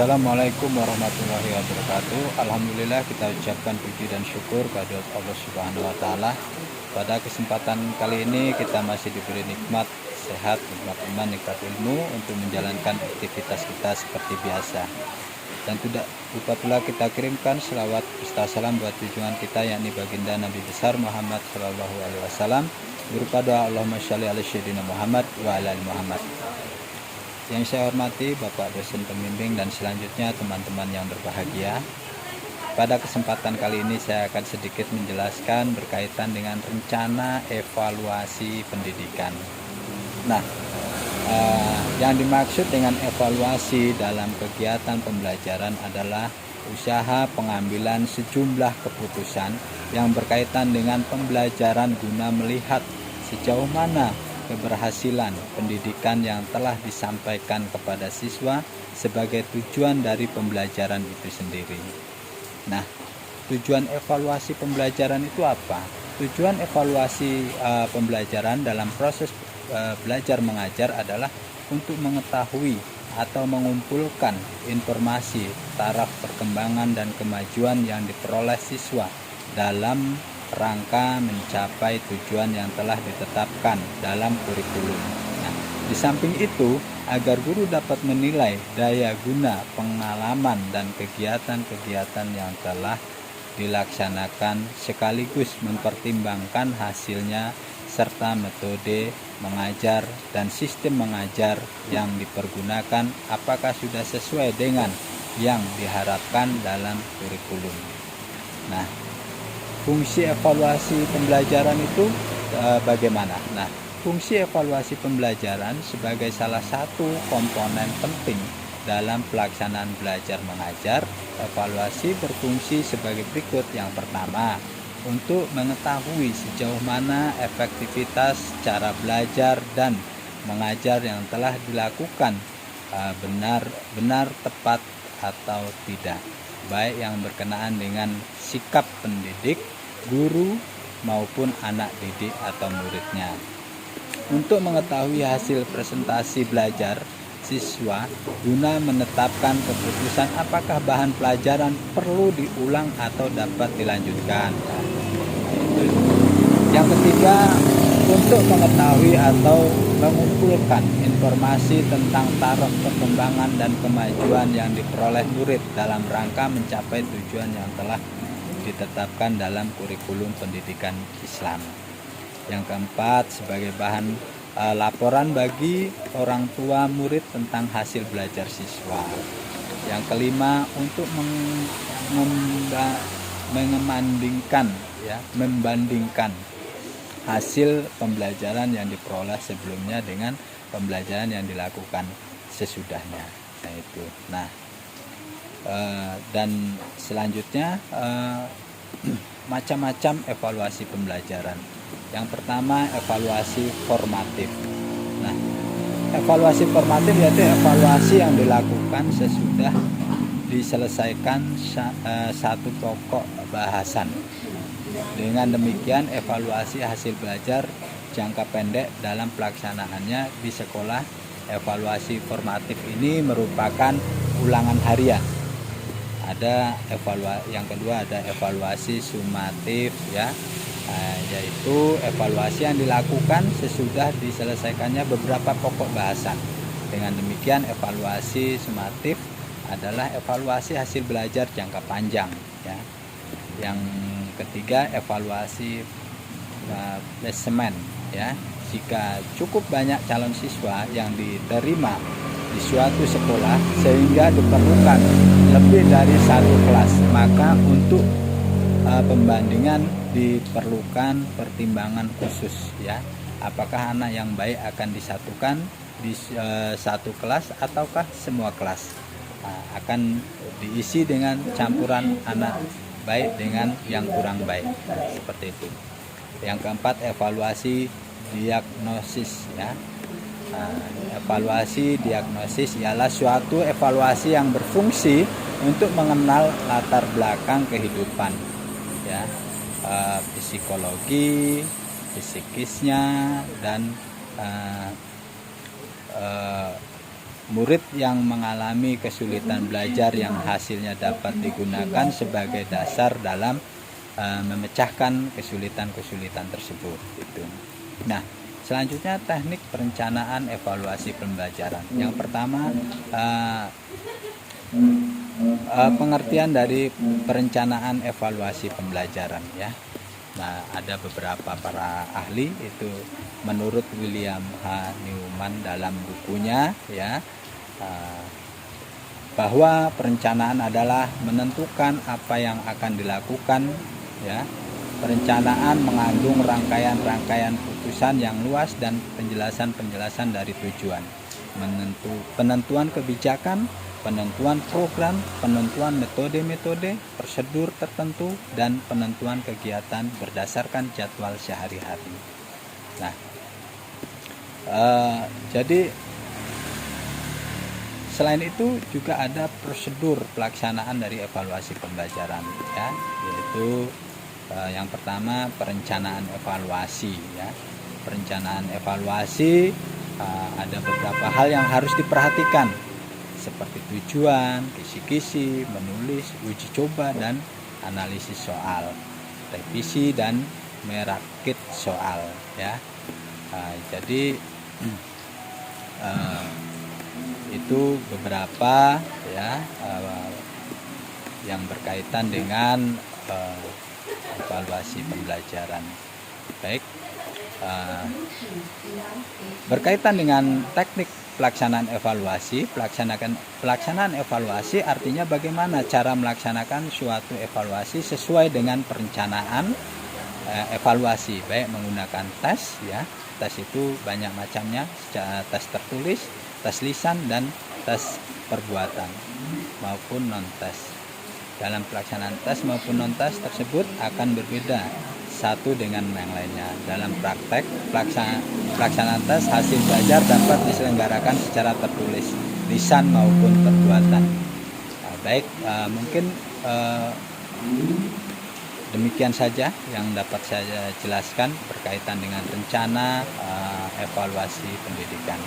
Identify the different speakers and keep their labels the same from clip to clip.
Speaker 1: Assalamualaikum warahmatullahi wabarakatuh. Alhamdulillah, kita ucapkan puji dan syukur kehadirat Allah Subhanahu wa taala. Pada kesempatan kali ini kita masih diberi nikmat sehat, nikmat iman, nikmat ilmu untuk menjalankan aktivitas kita seperti biasa. Dan tidak lupa pula kita kirimkan selawat serta salam buat junjungan kita, yakni baginda Nabi besar Muhammad Shallallahu Alaihi Wasallam, berupa doa Allahumma sholli ala sayyidina Muhammad wa ala ali Muhammad. Yang saya hormati Bapak dosen pembimbing dan selanjutnya teman-teman yang berbahagia. Pada kesempatan kali ini saya akan sedikit menjelaskan berkaitan dengan rencana evaluasi pendidikan. Nah, yang dimaksud dengan evaluasi dalam kegiatan pembelajaran adalah usaha pengambilan sejumlah keputusan yang berkaitan dengan pembelajaran guna melihat sejauh mana keberhasilan pendidikan yang telah disampaikan kepada siswa sebagai tujuan dari pembelajaran itu sendiri. Nah, tujuan evaluasi pembelajaran itu apa? Tujuan evaluasi pembelajaran dalam proses belajar mengajar adalah untuk mengetahui atau mengumpulkan informasi taraf perkembangan dan kemajuan yang diperoleh siswa dalam rangka mencapai tujuan yang telah ditetapkan dalam kurikulum. Nah, di samping itu, agar guru dapat menilai daya guna, pengalaman, dan kegiatan-kegiatan yang telah dilaksanakan sekaligus mempertimbangkan hasilnya serta metode mengajar dan sistem mengajar yang dipergunakan apakah sudah sesuai dengan yang diharapkan dalam kurikulum. Nah, fungsi evaluasi pembelajaran itu bagaimana? Nah, fungsi evaluasi pembelajaran sebagai salah satu komponen penting dalam pelaksanaan belajar mengajar. Evaluasi berfungsi sebagai berikut. Yang pertama, untuk mengetahui sejauh mana efektivitas cara belajar dan mengajar yang telah dilakukan benar tepat atau tidak, baik yang berkenaan dengan sikap pendidik, guru, maupun anak didik atau muridnya. Untuk mengetahui hasil presentasi belajar siswa guna menetapkan keputusan apakah bahan pelajaran perlu diulang atau dapat dilanjutkan. Yang ketiga, untuk mengetahui atau mengumpulkan informasi tentang taraf perkembangan dan kemajuan yang diperoleh murid dalam rangka mencapai tujuan yang telah ditetapkan dalam kurikulum pendidikan Islam. Yang keempat, sebagai bahan laporan bagi orang tua murid tentang hasil belajar siswa. Yang kelima, untuk membandingkan hasil pembelajaran yang diperoleh sebelumnya dengan pembelajaran yang dilakukan sesudahnya. Nah, itu. Nah, dan selanjutnya macam-macam evaluasi pembelajaran. Yang pertama, evaluasi formatif. Nah, evaluasi formatif yaitu evaluasi yang dilakukan sesudah diselesaikan satu pokok bahasan. Dengan demikian, evaluasi hasil belajar jangka pendek dalam pelaksanaannya di sekolah. Evaluasi formatif ini merupakan ulangan harian. Yang kedua ada evaluasi sumatif, ya, yaitu evaluasi yang dilakukan sesudah diselesaikannya beberapa pokok bahasan. Dengan demikian, evaluasi sumatif adalah evaluasi hasil belajar jangka panjang, ya. Yang ketiga, evaluasi placement, ya. Jika cukup banyak calon siswa yang diterima di suatu sekolah sehingga diperlukan lebih dari satu kelas, maka untuk pembandingan diperlukan pertimbangan khusus, ya. Apakah anak yang baik akan disatukan di satu kelas ataukah semua kelas? Akan diisi dengan campuran anak baik dengan yang kurang baik, seperti itu. Yang keempat, evaluasi diagnosis, ya. Evaluasi diagnosis ialah suatu evaluasi yang berfungsi untuk mengenal latar belakang kehidupan, ya, psikologi, psikisnya, dan murid yang mengalami kesulitan belajar yang hasilnya dapat digunakan sebagai dasar dalam memecahkan kesulitan-kesulitan tersebut gitu. Nah, selanjutnya teknik perencanaan evaluasi pembelajaran. Yang pertama, pengertian dari perencanaan evaluasi pembelajaran ya. Nah, ada beberapa para ahli itu menurut William H. Newman dalam bukunya ya, bahwa perencanaan adalah menentukan apa yang akan dilakukan ya. Perencanaan mengandung rangkaian-rangkaian putusan yang luas dan penjelasan-penjelasan dari tujuan, penentuan kebijakan, penentuan program, penentuan metode-metode, prosedur tertentu, dan penentuan kegiatan berdasarkan jadwal sehari-hari. Nah, jadi selain itu juga ada prosedur pelaksanaan dari evaluasi pembelajaran ya, yaitu yang pertama perencanaan evaluasi ya. Perencanaan evaluasi ada beberapa hal yang harus diperhatikan seperti tujuan, kisi-kisi, menulis, uji coba dan analisis soal, revisi dan merakit soal ya. Jadi itu beberapa ya yang berkaitan dengan evaluasi pembelajaran. Baik, berkaitan dengan teknik pelaksanaan evaluasi. Pelaksanaan evaluasi artinya bagaimana cara melaksanakan suatu evaluasi sesuai dengan perencanaan evaluasi, baik menggunakan tes ya. Tes itu banyak macamnya, tes tertulis, tes lisan, dan tes perbuatan maupun non-tes. Dalam pelaksanaan tes maupun non-tes tersebut akan berbeda satu dengan yang lainnya. Dalam praktek, pelaksanaan tes hasil belajar dapat diselenggarakan secara tertulis, lisan maupun perbuatan. Baik, mungkin demikian saja yang dapat saya jelaskan berkaitan dengan rencana evaluasi pendidikan.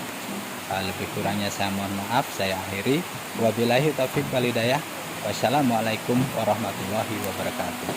Speaker 1: Lebih kurangnya saya mohon maaf, saya akhiri. Wabillahi taufiq wal hidayah. Wassalamualaikum warahmatullahi wabarakatuh.